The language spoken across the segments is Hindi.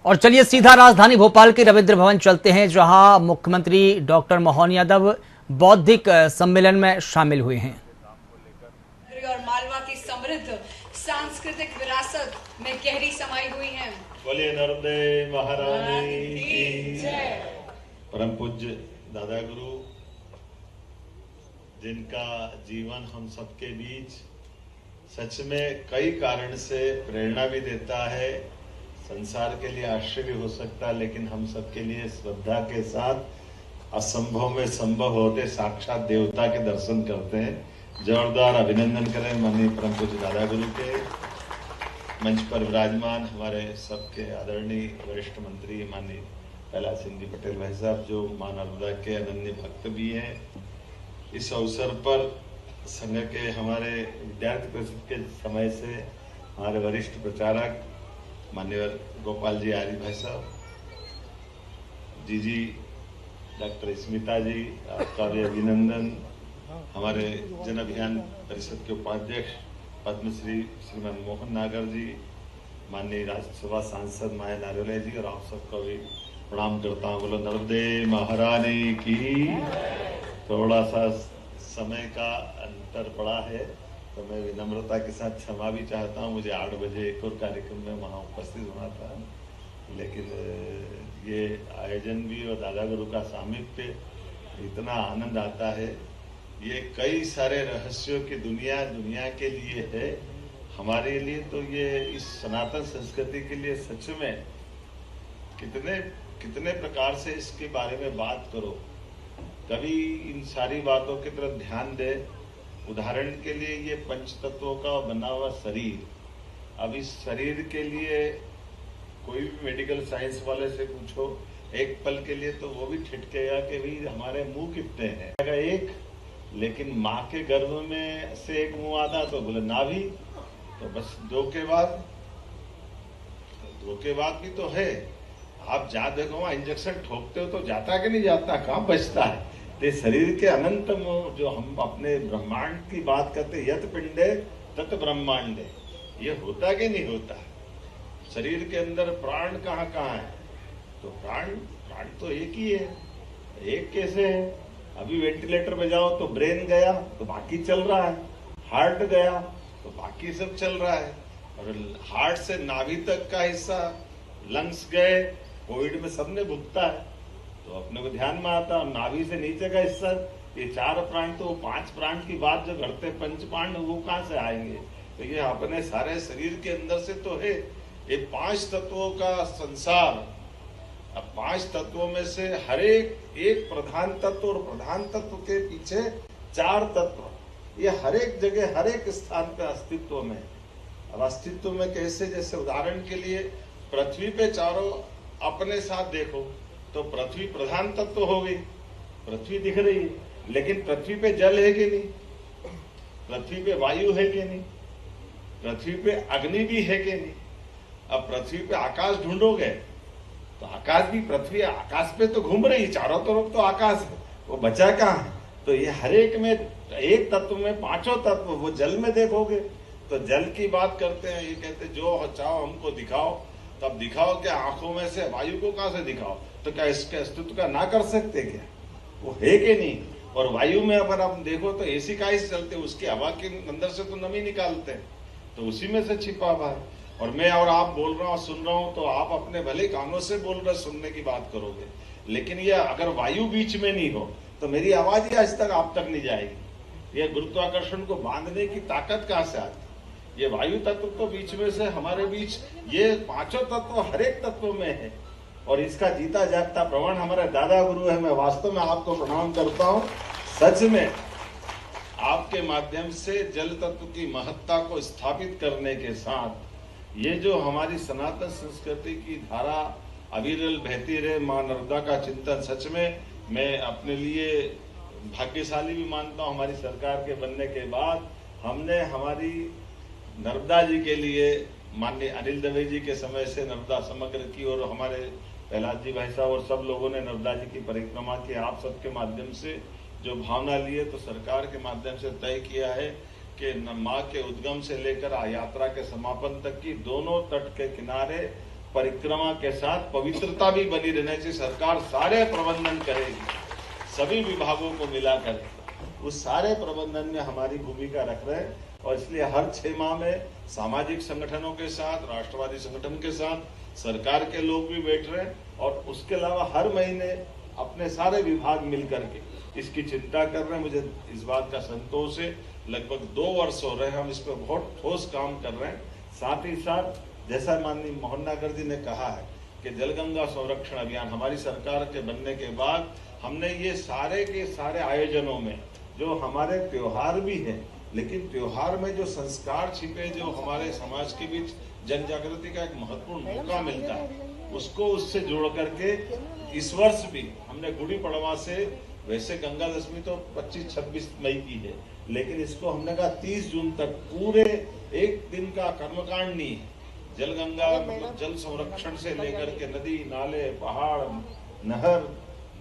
और चलिए सीधा राजधानी भोपाल के रविंद्र भवन चलते हैं, जहां मुख्यमंत्री डॉक्टर मोहन यादव बौद्धिक सम्मेलन में शामिल हुए हैं। और मालवा की समृद्ध सांस्कृतिक विरासत में गहरी समाई हुई है। बोलिए नर्मदे महारानी की जय। परम पूज्य दादा गुरु, जिनका जीवन हम सबके बीच सच में कई कारण से प्रेरणा भी देता है, संसार के लिए आश्चर्य हो सकता है, लेकिन हम सबके लिए श्रद्धा के साथ असंभव में संभव होते साक्षात देवता के दर्शन करते हैं। जोरदार अभिनंदन करें माननीय परम पूज्य दादा गुरु के। मंच पर विराजमान हमारे सबके आदरणीय वरिष्ठ मंत्री माननीय कैलाश सिंह जी पटेल भाई साहब, जो मां नर्मदा के अनन्य भक्त भी हैं। इस अवसर पर संघ के हमारे विद्यार्थी परिषद के समय से हमारे वरिष्ठ प्रचारक माननीय गोपाल जी आर्य भाई साहब, जी डॉक्टर स्मिता जी, आपका भी अभिनंदन। हमारे जन अभियान परिषद के उपाध्यक्ष पद्मश्री श्रीमान मोहन नागर जी, माननीय राज्यसभा सांसद माया नारोले जी, और आप सबको भी प्रणाम करता हूँ। बोलो नर्मदे महारानी की। थोड़ा सा समय का अंतर पड़ा है तो मैं विनम्रता के साथ क्षमा भी चाहता हूँ। मुझे 8 बजे एक और कार्यक्रम में वहाँ उपस्थित होना था, लेकिन ये आयोजन भी और दादा गुरु का सामीप्य इतना आनंद आता है। ये कई सारे रहस्यों की दुनिया के लिए है, हमारे लिए तो ये इस सनातन संस्कृति के लिए सच में कितने प्रकार से इसके बारे में बात करो, कभी इन सारी बातों की तरफ ध्यान दे। उदाहरण के लिए ये पंच तत्वों का बना हुआ शरीर, अब इस शरीर के लिए कोई भी मेडिकल साइंस वाले से पूछो एक पल के लिए तो वो भी ठिठकेगा कि भाई हमारे मुंह कितने हैं, एक, लेकिन माँ के गर्भ में से एक मुंह आता तो बोले नाभि, तो बस दो के बाद भी तो है। आप जा देखो वहां इंजेक्शन ठोकते हो तो जाता कि नहीं जाता, कहाँ बचता है। तो शरीर के अनंत जो हम अपने ब्रह्मांड की बात करते, यत पिंडे तत ब्रह्मांडे, ये होता कि नहीं होता। शरीर के अंदर प्राण कहाँ कहाँ है, तो प्राण तो एक ही है, एक कैसे है। अभी वेंटिलेटर पे जाओ तो ब्रेन गया तो बाकी चल रहा है, हार्ट गया तो बाकी सब चल रहा है, और हार्ट से नाभि तक का हिस्सा, लंग्स गए, कोविड में सबने भुगता है तो अपने को ध्यान में आता है। नाभि से नीचे का हिस्सा, ये 4 प्राण, तो 5 प्राण की बात जो घटते पंच प्राण वो कहाँ से आएंगे। तो ये अपने सारे शरीर के अंदर से तो है। ये 5 तत्वों का संसार, अब 5 तत्वों में से हर एक प्रधान तत्व, और प्रधान तत्व के पीछे 4 तत्व, ये हर एक जगह हर एक स्थान पे अस्तित्व में। अब अस्तित्व में कैसे, जैसे उदाहरण के लिए पृथ्वी पे चारों अपने साथ देखो तो पृथ्वी प्रधान तत्व हो गई, पृथ्वी दिख रही है, लेकिन पृथ्वी पे जल है कि नहीं, पृथ्वी पे वायु है कि नहीं, पृथ्वी पे अग्नि भी है कि नहीं। अब पृथ्वी पे आकाश ढूंढोगे तो आकाश भी, पृथ्वी आकाश पे तो घूम रही, चारों तरफ तो आकाश है, वो बचा कहाँ है। तो ये हर एक में, एक तत्व में 5 तत्व, वो जल में देखोगे तो जल की बात करते हैं। ये कहते जो चाहो हमको दिखाओ, तब दिखाओ क्या आंखों में से वायु को कहां से दिखाओ, तो क्या इसके अस्तित्व का ना कर सकते क्या, वो है कि नहीं। और वायु में अगर आप देखो तो एसी का से चलते, उसकी हवा के अंदर से तो नमी निकालते हैं, तो उसी में से छिपा हुआ है। और मैं और आप बोल रहा हूँ, सुन रहा हूँ, तो आप अपने भले कानों से बोल रहे, सुनने की बात करोगे, लेकिन ये अगर वायु बीच में नहीं हो तो मेरी आवाज ही आज तक आप तक नहीं जाएगी। ये गुरुत्वाकर्षण को बांधने की ताकत कहाँ से आती, ये वायु तत्व तो बीच में से हमारे बीच, ये 5 तत्व हर एक तत्व में है, और इसका जीता जागता प्रमाण हमारे दादा गुरु है। मैं वास्तव में आपको प्रणाम करता हूँ। सच में आपके माध्यम से जल तत्व की महत्ता को स्थापित करने के साथ ये जो हमारी सनातन संस्कृति की धारा अविरल बहती रहे, मां नर्मदा का चिंतन, सच में मैं अपने लिए भाग्यशाली भी मानता हूँ। हमारी सरकार के बनने के बाद हमने हमारी नर्मदा जी के लिए, माननीय अनिल दवे जी के समय से नर्मदा समग्र की, और हमारे कैलाश जी भाई साहब और सब लोगों ने नर्मदा जी की परिक्रमा की। आप सबके माध्यम से जो भावना लिए, तो सरकार के माध्यम से तय किया है कि माँ के उद्गम से लेकर यात्रा के समापन तक की दोनों तट के किनारे परिक्रमा के साथ पवित्रता भी बनी रहने से सरकार सारे प्रबंधन करेगी, सभी विभागों को मिलाकर उस सारे प्रबंधन में हमारी भूमिका रख रहे हैं। और इसलिए हर 6 माह में सामाजिक संगठनों के साथ, राष्ट्रवादी संगठन के साथ, सरकार के लोग भी बैठ रहे हैं और उसके अलावा हर महीने अपने सारे विभाग मिलकर के इसकी चिंता कर रहे हैं। मुझे इस बात का संतोष है, लगभग 2 वर्ष हो रहे हैं हम इस पर बहुत ठोस काम कर रहे हैं। साथ ही साथ जैसा माननीय मोहन नागर जी ने कहा है कि जलगंगा संरक्षण अभियान हमारी सरकार के बनने के बाद हमने ये सारे के सारे आयोजनों में जो हमारे त्योहार भी हैं, लेकिन त्योहार में जो संस्कार छिपे, जो हमारे समाज के बीच जन जागृति का एक महत्वपूर्ण मौका मिलता है, उसको उससे जोड़ करके इस वर्ष भी हमने गुड़ी पड़वा से, वैसे गंगा दशमी तो 25-26 मई की है, लेकिन इसको हमने कहा 30 जून तक पूरे एक दिन का कर्मकांड नहीं है। जलगंगा मतलब जल संरक्षण से लेकर के नदी, नाले, पहाड़, नहर,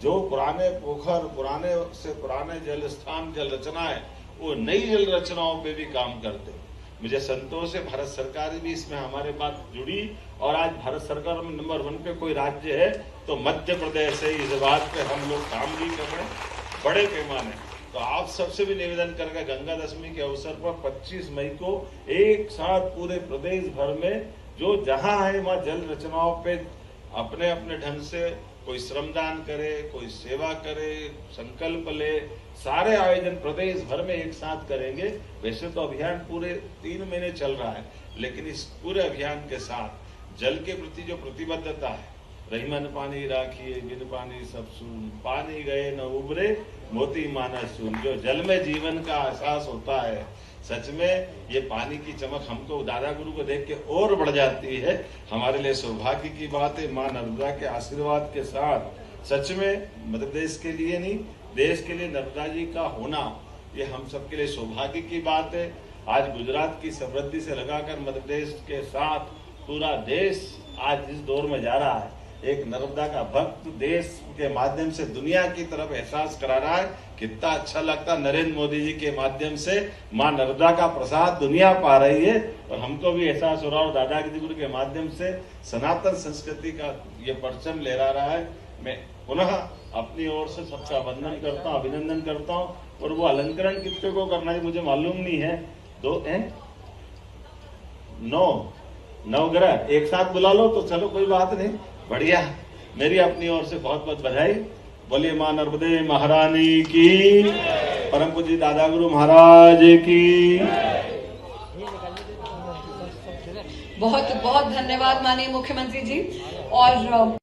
जो पुराने पोखर, पुराने से पुराने जल स्थान, जल रचनाएं, वो नई जल रचनाओं पे भी काम करते हैं। मुझे संतोष है भारत सरकार भी इसमें हमारे बात जुड़ी और आज भारत सरकार में नंबर 1 पे कोई राज्य है तो मध्य प्रदेश है। इस बात पे हम लोग काम भी कर रहे हैं बड़े पैमाने। तो आप सबसे भी निवेदन करेंगे गंगा दशमी के अवसर पर 25 मई को एक साथ पूरे प्रदेश भर में जो जहां है वहां जल रचनाओं पे अपने अपने ढंग से कोई श्रमदान करे, कोई सेवा करे, संकल्प ले, सारे आयोजन प्रदेश भर में एक साथ करेंगे। वैसे तो अभियान पूरे 3 महीने चल रहा है, लेकिन इस पूरे अभियान के साथ जल के प्रति जो प्रतिबद्धता है, रहीमन पानी राखिए बिन पानी सब सून, पानी गए न उबरे मोती माना सून। जो जल में जीवन का एहसास होता है, सच में ये पानी की चमक हमको दादा गुरु को देख के और बढ़ जाती है। हमारे लिए सौभाग्य की बात है, माँ नर्मदा के आशीर्वाद के साथ सच में मध्य प्रदेश के लिए नहीं, देश के लिए नर्मदा जी का होना ये हम सबके लिए सौभाग्य की बात है। आज गुजरात की समृद्धि से लगाकर मध्य प्रदेश के साथ पूरा देश आज इस दौर में जा रहा है। एक नर्मदा का भक्त देश के माध्यम से दुनिया की तरफ एहसास करा रहा है। कितना अच्छा लगता, नरेंद्र मोदी जी के माध्यम से माँ नर्मदा का प्रसाद दुनिया पा रही है और हमको भी एहसास हो रहा है। दादागिरी गुरु के माध्यम से सनातन संस्कृति का ये परचम लहरा रहा है। मैं पुनः अपनी ओर से सबका वंदन करता हूँ, अभिनंदन करता हूँ। और वो अलंकरण कितने को करना है मुझे मालूम नहीं है। 9 नवग्रह एक साथ बुला लो तो चलो कोई बात नहीं, बढ़िया। मेरी अपनी ओर से बहुत बहुत बधाई। बोलिए मां नर्मदे महारानी की, परम पूज्य दादा गुरु महाराज की। बहुत बहुत धन्यवाद माननीय मुख्यमंत्री जी। और